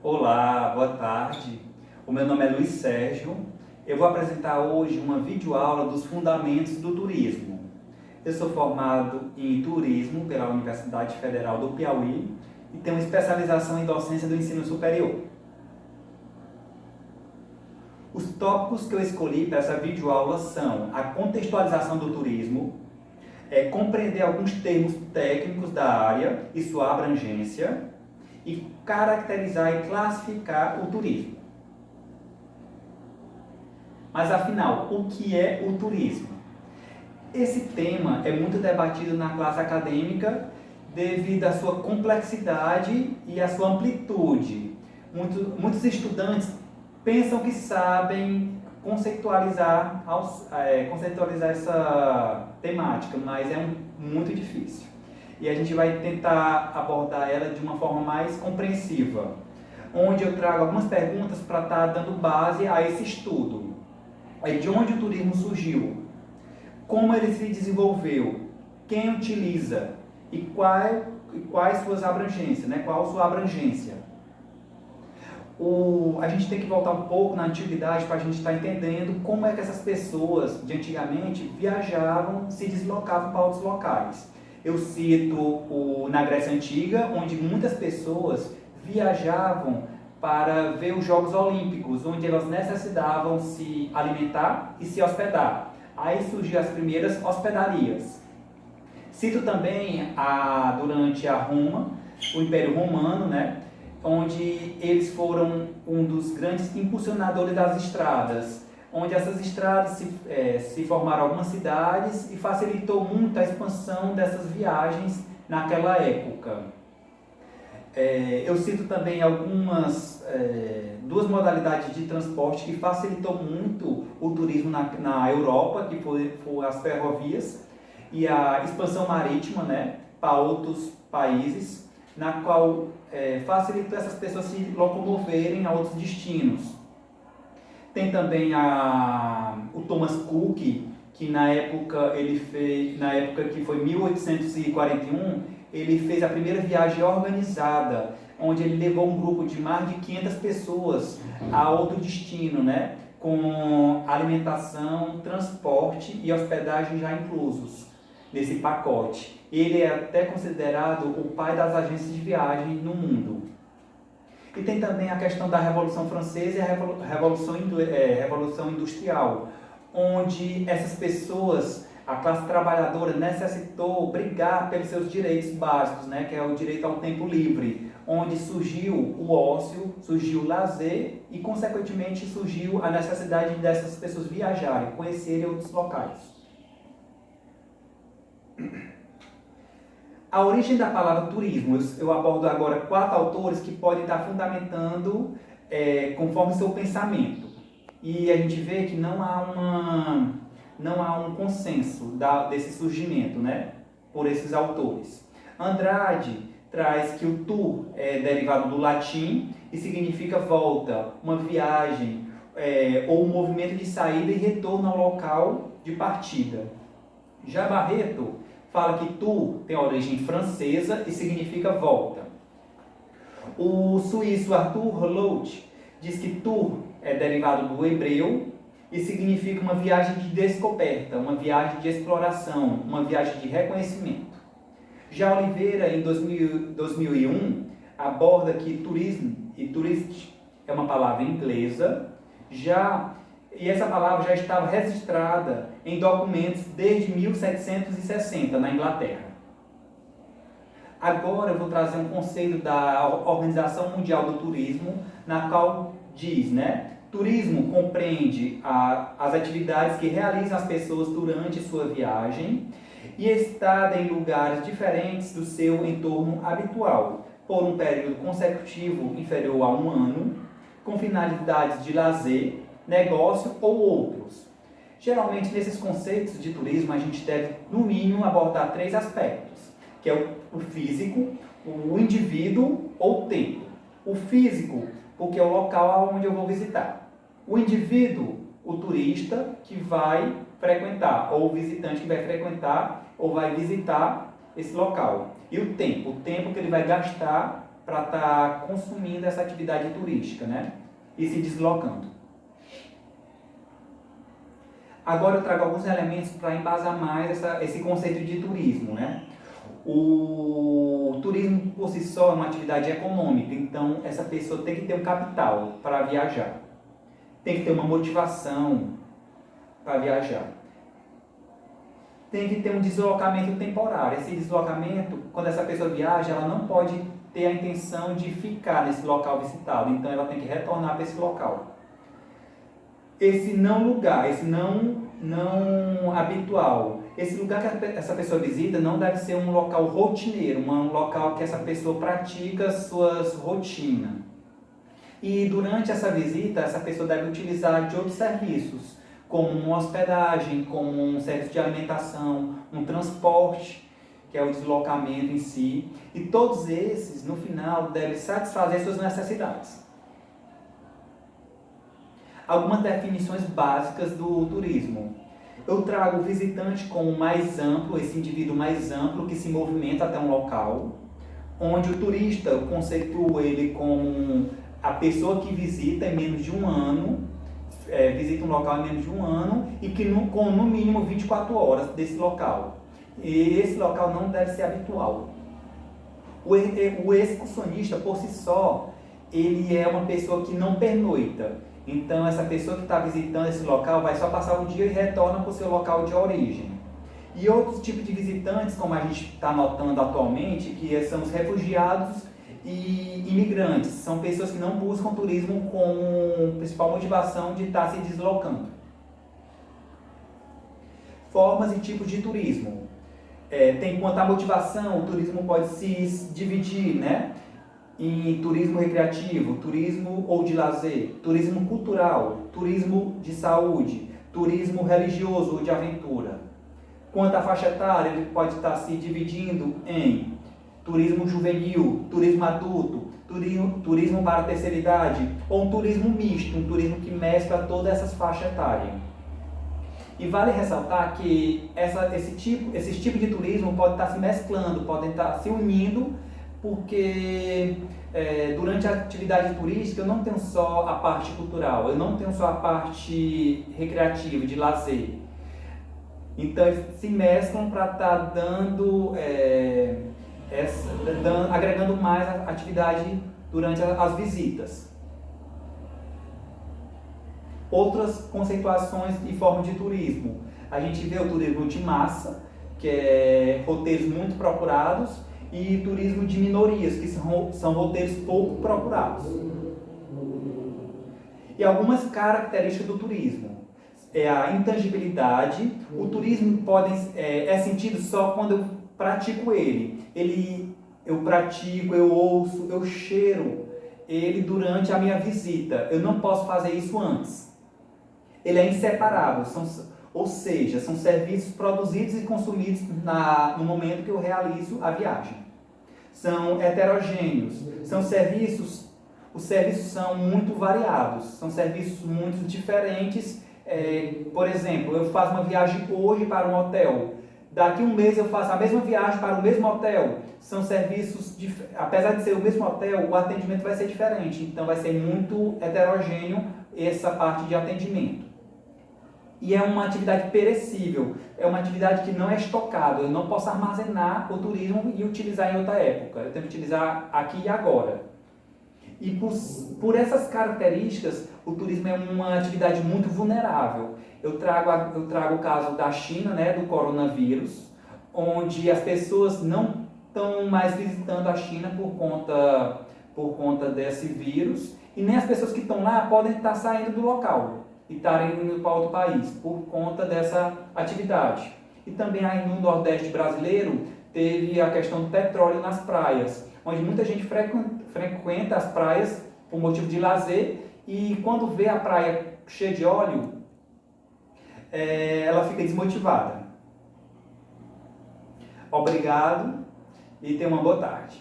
Olá, boa tarde. O meu nome é Luiz Sérgio. Eu vou apresentar hoje uma videoaula dos fundamentos do turismo. Eu sou formado em turismo pela Universidade Federal do Piauí e tenho especialização em docência do ensino superior. Os tópicos que eu escolhi para essa videoaula são a contextualização do turismo, compreender alguns termos técnicos da área e sua abrangência, e caracterizar e classificar o turismo. Mas afinal, o que é o turismo? Esse tema é muito debatido na classe acadêmica devido à sua complexidade e à sua amplitude. Muitos estudantes pensam que sabem conceitualizar essa temática, mas é muito difícil. E a gente vai tentar abordar ela de uma forma mais compreensiva, onde eu trago algumas perguntas para estar dando base a esse estudo. De onde o turismo surgiu? Como ele se desenvolveu? Quem utiliza? E quais suas abrangências, né? Qual a sua abrangência? A gente tem que voltar um pouco na antiguidade para a gente estar entendendo como é que essas pessoas de antigamente viajavam, se deslocavam para outros locais. Eu cito na Grécia Antiga, onde muitas pessoas viajavam para ver os Jogos Olímpicos, onde elas necessitavam se alimentar e se hospedar. Aí surgiram as primeiras hospedarias. Cito também durante a Roma, o Império Romano, né, onde eles foram um dos grandes impulsionadores das estradas, onde essas estradas se formaram algumas cidades e facilitou muito a expansão dessas viagens naquela época. Eu cito também duas modalidades de transporte que facilitou muito o turismo na Europa, que foi as ferrovias e a expansão marítima, né, para outros países, na qual facilitou essas pessoas se locomoverem a outros destinos. Tem também o Thomas Cook, que na época que foi 1841, ele fez a primeira viagem organizada, onde ele levou um grupo de mais de 500 pessoas a outro destino, né, com alimentação, transporte e hospedagem já inclusos nesse pacote. Ele é até considerado o pai das agências de viagem no mundo. E tem também a questão da Revolução Francesa e a Revolução Industrial, onde essas pessoas, a classe trabalhadora, necessitou brigar pelos seus direitos básicos, né, que é o direito ao tempo livre, onde surgiu o ócio, surgiu o lazer e, consequentemente, surgiu a necessidade dessas pessoas viajarem, conhecerem outros locais. A origem da palavra turismo, eu abordo agora 4 autores que podem estar fundamentando conforme seu pensamento. E a gente vê que não há um consenso desse surgimento, né, por esses autores. Andrade traz que o tour é derivado do latim e significa volta, uma viagem ou um movimento de saída e retorno ao local de partida. Já Barreto fala que tour tem origem francesa e significa volta. O suíço Arthur Rouault diz que tour é derivado do hebreu e significa uma viagem de descoberta, uma viagem de exploração, uma viagem de reconhecimento. Já Oliveira, em 2001, aborda que turismo e tourist é uma palavra inglesa, e essa palavra já estava registrada em documentos desde 1760 na Inglaterra. Agora eu vou trazer um conceito da Organização Mundial do Turismo, na qual diz, né, turismo compreende as atividades que realizam as pessoas durante sua viagem e estada em lugares diferentes do seu entorno habitual, por um período consecutivo inferior a 1 ano, com finalidades de lazer, negócio ou outros. Geralmente, nesses conceitos de turismo, a gente deve, no mínimo, abordar 3 aspectos, que é o físico, o indivíduo ou o tempo. O físico, porque é o local onde eu vou visitar. O indivíduo, o turista que vai frequentar, ou o visitante que vai frequentar ou vai visitar esse local. E o tempo que ele vai gastar para estar consumindo essa atividade turística, né? E se deslocando. Agora eu trago alguns elementos para embasar mais esse conceito de turismo, né? O turismo por si só é uma atividade econômica, então essa pessoa tem que ter um capital para viajar. Tem que ter uma motivação para viajar. Tem que ter um deslocamento temporário. Esse deslocamento, quando essa pessoa viaja, ela não pode ter a intenção de ficar nesse local visitado, então ela tem que retornar para esse local. Esse não lugar, esse não habitual, esse lugar que essa pessoa visita não deve ser um local rotineiro, um local que essa pessoa pratica suas rotinas. E durante essa visita, essa pessoa deve utilizar de outros serviços, como uma hospedagem, como um serviço de alimentação, um transporte, que é o deslocamento em si. E todos esses, no final, devem satisfazer suas necessidades. Algumas definições básicas do turismo. Eu trago o visitante como mais amplo, esse indivíduo mais amplo que se movimenta até um local, onde o turista, eu conceituo ele como a pessoa que visita em menos de um ano, visita um local em menos de um ano e que com no mínimo 24 horas desse local. E esse local não deve ser habitual. O excursionista, por si só, ele é uma pessoa que não pernoita. Então, essa pessoa que está visitando esse local vai só passar um dia e retorna para o seu local de origem. E outros tipos de visitantes, como a gente está notando atualmente, que são os refugiados e imigrantes. São pessoas que não buscam turismo com principal motivação de estar se deslocando. Formas e tipos de turismo. Tem quanto à motivação, o turismo pode se dividir, né? Em turismo recreativo, turismo ou de lazer, turismo cultural, turismo de saúde, turismo religioso ou de aventura. Quanto à faixa etária, ele pode estar se dividindo em turismo juvenil, turismo adulto, turismo para a terceira idade, ou um turismo misto, um turismo que mescla todas essas faixas etárias. E vale ressaltar que esses tipos de turismo podem estar se mesclando, podem estar se unindo, porque durante a atividade turística eu não tenho só a parte cultural, eu não tenho só a parte recreativa, de lazer. Então eles se mesclam para estar agregando mais a atividade durante as visitas. Outras conceituações e formas de turismo. A gente vê o turismo de massa, que é roteiros muito procurados, e turismo de minorias, que são roteiros pouco procurados. E algumas características do turismo. A intangibilidade. O turismo é sentido só quando eu pratico ele. Eu pratico, eu ouço, eu cheiro ele durante a minha visita. Eu não posso fazer isso antes. Ele é inseparável, ou seja, são serviços produzidos e consumidos no momento que eu realizo a viagem. São heterogêneos, os serviços são muito variados, são serviços muito diferentes. Por exemplo, eu faço uma viagem hoje para um hotel, daqui a um mês eu faço a mesma viagem para o mesmo hotel. São serviços, apesar de ser o mesmo hotel, o atendimento vai ser diferente, então vai ser muito heterogêneo essa parte de atendimento. E é uma atividade perecível, é uma atividade que não é estocada, eu não posso armazenar o turismo e utilizar em outra época, eu tenho que utilizar aqui e agora. E por essas características, o turismo é uma atividade muito vulnerável. Eu trago o caso da China, né, do coronavírus, onde as pessoas não estão mais visitando a China por conta desse vírus, e nem as pessoas que estão lá podem estar saindo do local e estarem indo para outro país por conta dessa atividade. E também aí no Nordeste brasileiro teve a questão do petróleo nas praias, onde muita gente frequenta as praias por motivo de lazer, e quando vê a praia cheia de óleo, ela fica desmotivada. Obrigado e tenha uma boa tarde.